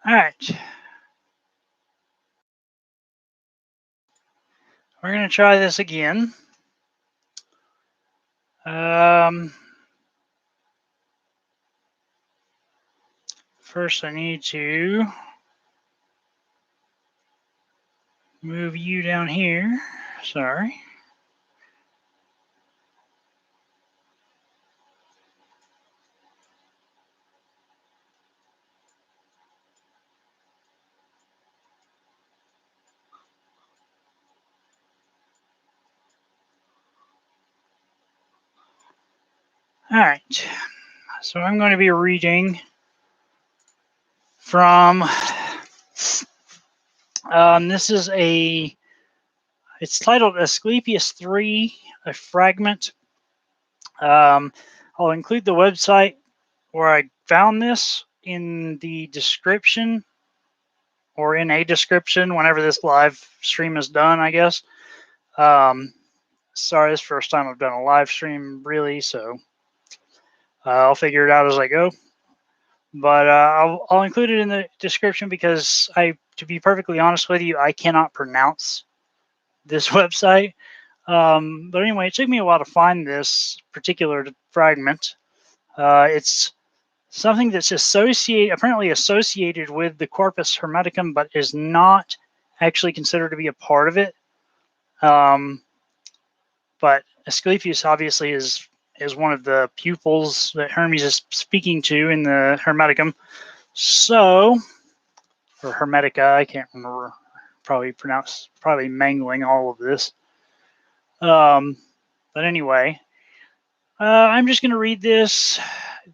All right. We're going to try this again. First, I need to move you down here. Sorry. All right. So I'm going to be reading from. This is a. It's titled Asclepius III, a fragment. I'll include the website where I found this in the description, or in a description whenever this live stream is done, I guess. Sorry, this is the first time I've done a live stream, really, so I'll figure it out as I go. But I'll include it in the description because to be perfectly honest with you, I cannot pronounce this website. But anyway, it took me a while to find this particular fragment. It's something that's apparently associated with the Corpus Hermeticum, but is not actually considered to be a part of it. But Asclepius obviously is one of the pupils that Hermes is speaking to in the Hermeticum. So, or Hermetica, I can't remember. Probably mangling all of this. But anyway, I'm just going to read this.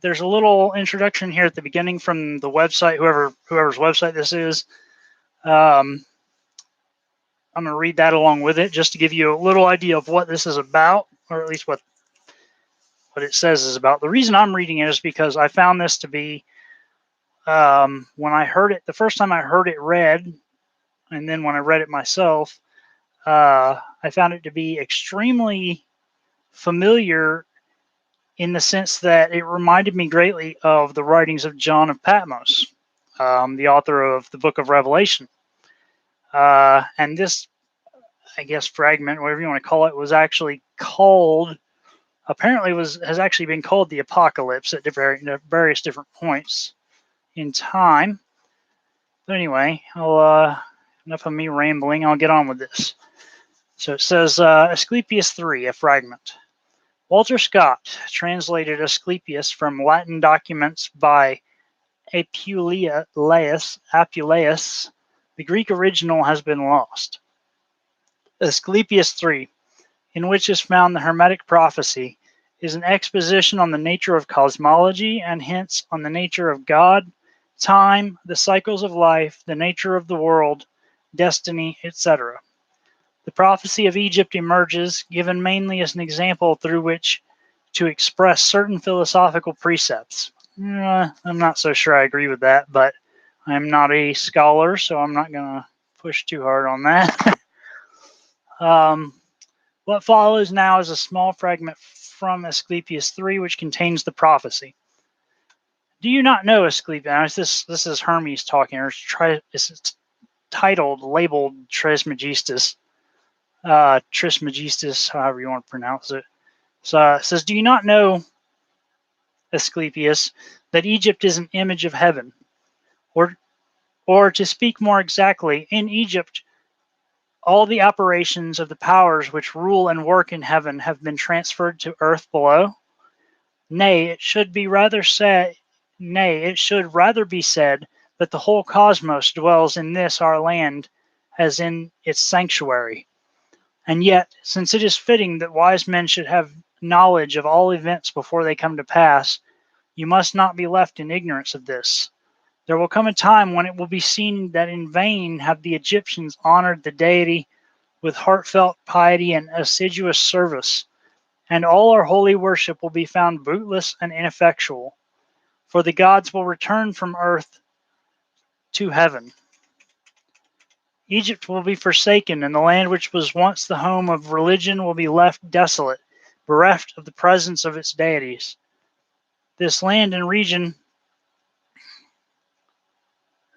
There's a little introduction here at the beginning from the website, whoever's website this is. I'm going to read that along with it just to give you a little idea of what this is about, or at least what it says is about. The reason I'm reading it is because I found this to be, when I heard it, the first time I heard it read, and then when I read it myself, I found it to be extremely familiar in the sense that it reminded me greatly of the writings of John of Patmos, the author of the book of Revelation. And this, I guess, fragment, whatever you want to call it, was actually called, has actually been called the Apocalypse at various different points in time. But anyway, enough of me rambling. I'll get on with this. So it says, Asclepius III, a fragment. Walter Scott translated Asclepius from Latin documents by Apuleius. The Greek original has been lost. Asclepius III, in which is found the Hermetic prophecy, is an exposition on the nature of cosmology and hence on the nature of God, time, the cycles of life, the nature of the world, destiny, etc. The prophecy of Egypt emerges, given mainly as an example through which to express certain philosophical precepts. I'm not so sure I agree with that, but I'm not a scholar, so I'm not going to push too hard on that. What follows now is a small fragment from Asclepius III, which contains the prophecy. Do you not know, Asclepius? This is Hermes talking, or it's labeled Trismegistus. Trismegistus, however you want to pronounce it. So it says, do you not know, Asclepius, that Egypt is an image of heaven? Or to speak more exactly, in Egypt, all the operations of the powers which rule and work in heaven have been transferred to earth below? Nay, it should rather be said that the whole cosmos dwells in this our land as in its sanctuary. And yet, since it is fitting that wise men should have knowledge of all events before they come to pass, you must not be left in ignorance of this. There will come a time when it will be seen that in vain have the Egyptians honored the deity with heartfelt piety and assiduous service, and all our holy worship will be found bootless and ineffectual, for the gods will return from earth to heaven. Egypt will be forsaken, and the land which was once the home of religion will be left desolate, bereft of the presence of its deities. This land and region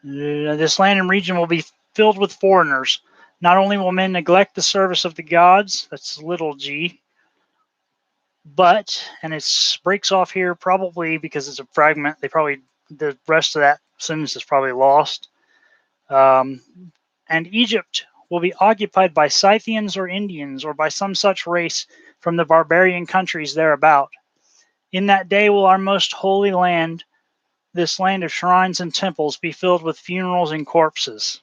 This land and region will be filled with foreigners. Not only will men neglect the service of the gods, that's little g, but, and it breaks off here probably because it's a fragment, the rest of that sentence is probably lost. Um, and Egypt will be occupied by Scythians or Indians or by some such race from the barbarian countries thereabout. In that day will our most holy land, this land of shrines and temples, be filled with funerals and corpses.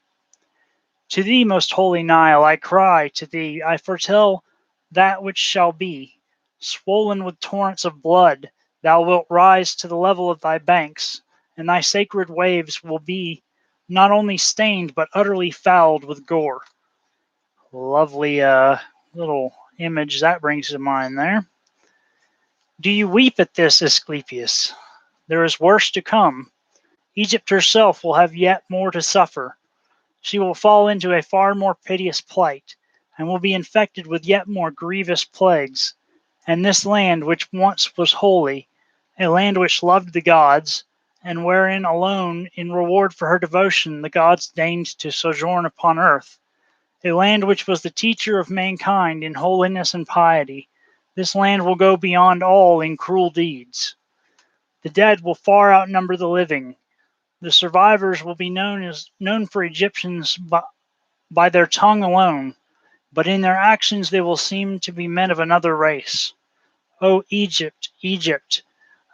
To thee, most holy Nile, I cry, to thee, I foretell that which shall be. Swollen with torrents of blood, thou wilt rise to the level of thy banks, and thy sacred waves will be not only stained, but utterly fouled with gore. Lovely little image that brings to mind there. Do you weep at this, Asclepius? There is worse to come. Egypt herself will have yet more to suffer. She will fall into a far more piteous plight, and will be infected with yet more grievous plagues. And this land, which once was holy, a land which loved the gods, and wherein alone, in reward for her devotion, the gods deigned to sojourn upon earth, a land which was the teacher of mankind in holiness and piety, this land will go beyond all in cruel deeds. The dead will far outnumber the living. The survivors will be known for Egyptians by their tongue alone, but in their actions they will seem to be men of another race. O Egypt, Egypt,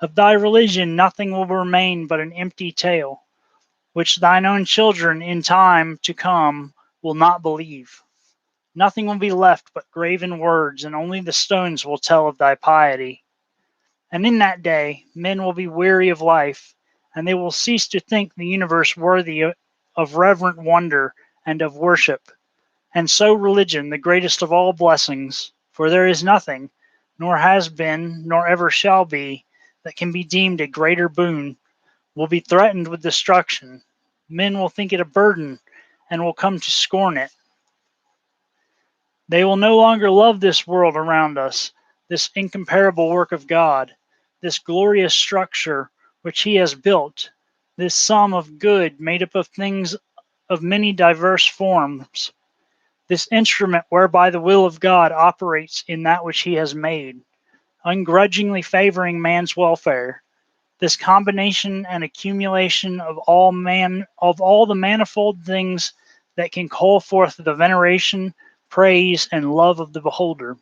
of thy religion nothing will remain but an empty tale, which thine own children in time to come will not believe. Nothing will be left but graven words, and only the stones will tell of thy piety. And in that day men will be weary of life, and they will cease to think the universe worthy of reverent wonder and of worship. And so religion, the greatest of all blessings, for there is nothing, nor has been, nor ever shall be, that can be deemed a greater boon, will be threatened with destruction. Men will think it a burden, and will come to scorn it. They will no longer love this world around us, this incomparable work of God, this glorious structure which He has built, this sum of good made up of things of many diverse forms, this instrument whereby the will of God operates in that which He has made, ungrudgingly favoring man's welfare, this combination and accumulation of all the manifold things that can call forth the veneration, praise, and love of the beholder.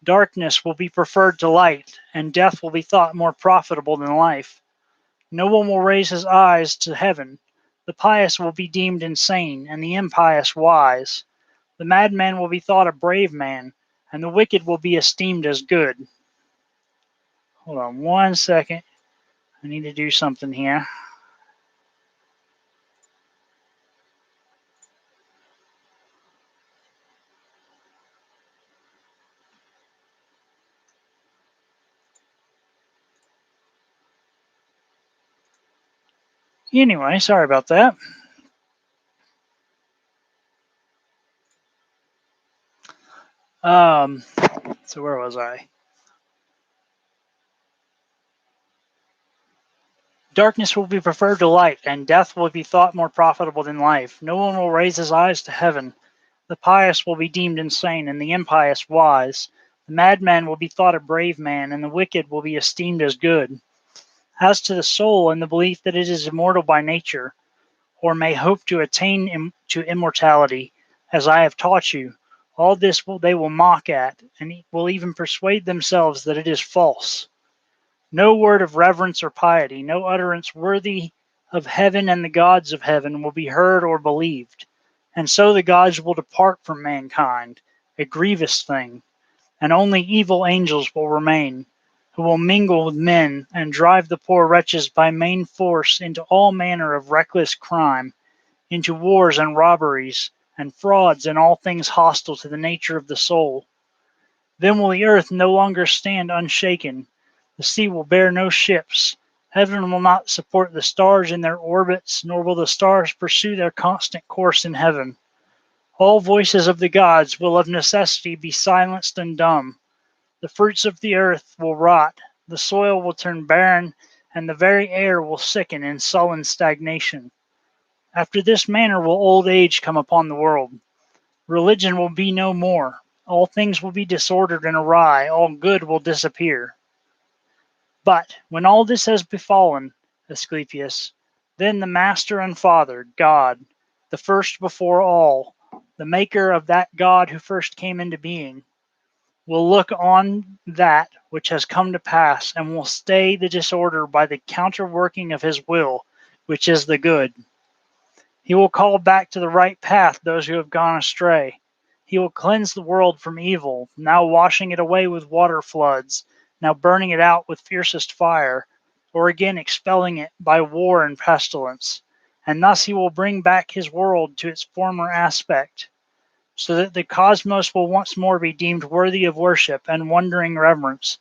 Darkness will be preferred to light, and death will be thought more profitable than life. No one will raise his eyes to heaven. The pious will be deemed insane, and the impious wise. The madman will be thought a brave man, and the wicked will be esteemed as good. Hold on one second. I need to do something here. Anyway, sorry about that. So where was I? Darkness will be preferred to light, and death will be thought more profitable than life. No one will raise his eyes to heaven. The pious will be deemed insane, and the impious wise. The madman will be thought a brave man, and the wicked will be esteemed as good. As to the soul and the belief that it is immortal by nature, or may hope to attain to immortality, as I have taught you, all this they will mock at, and will even persuade themselves that it is false. No word of reverence or piety, no utterance worthy of heaven and the gods of heaven will be heard or believed. And so the gods will depart from mankind, a grievous thing, and only evil angels will remain, who will mingle with men and drive the poor wretches by main force into all manner of reckless crime, into wars and robberies, and frauds and all things hostile to the nature of the soul. Then will the earth no longer stand unshaken. The sea will bear no ships. Heaven will not support the stars in their orbits, nor will the stars pursue their constant course in heaven. All voices of the gods will of necessity be silenced and dumb. The fruits of the earth will rot, the soil will turn barren, and the very air will sicken in sullen stagnation. After this manner will old age come upon the world. Religion will be no more. All things will be disordered and awry. All good will disappear. But when all this has befallen, Asclepius, then the Master and Father, God, the first before all, the maker of that God who first came into being, will look on that which has come to pass and will stay the disorder by the counterworking of his will, which is the good. He will call back to the right path those who have gone astray. He will cleanse the world from evil, now washing it away with water floods, now burning it out with fiercest fire, or again expelling it by war and pestilence. And thus he will bring back his world to its former aspect, so that the cosmos will once more be deemed worthy of worship and wondering reverence.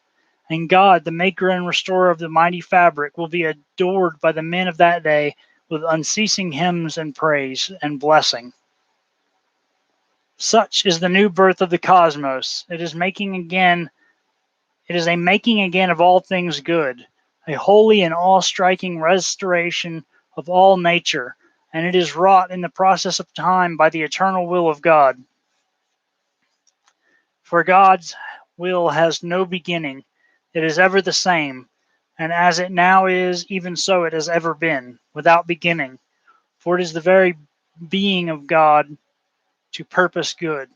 And God, the maker and restorer of the mighty fabric, will be adored by the men of that day with unceasing hymns and praise and blessing. Such is the new birth of the cosmos. It is a making again of all things good, a holy and awe-striking restoration of all nature, and it is wrought in the process of time by the eternal will of God. For God's will has no beginning. It is ever the same, and as it now is, even so it has ever been, without beginning. For it is the very being of God to purpose good.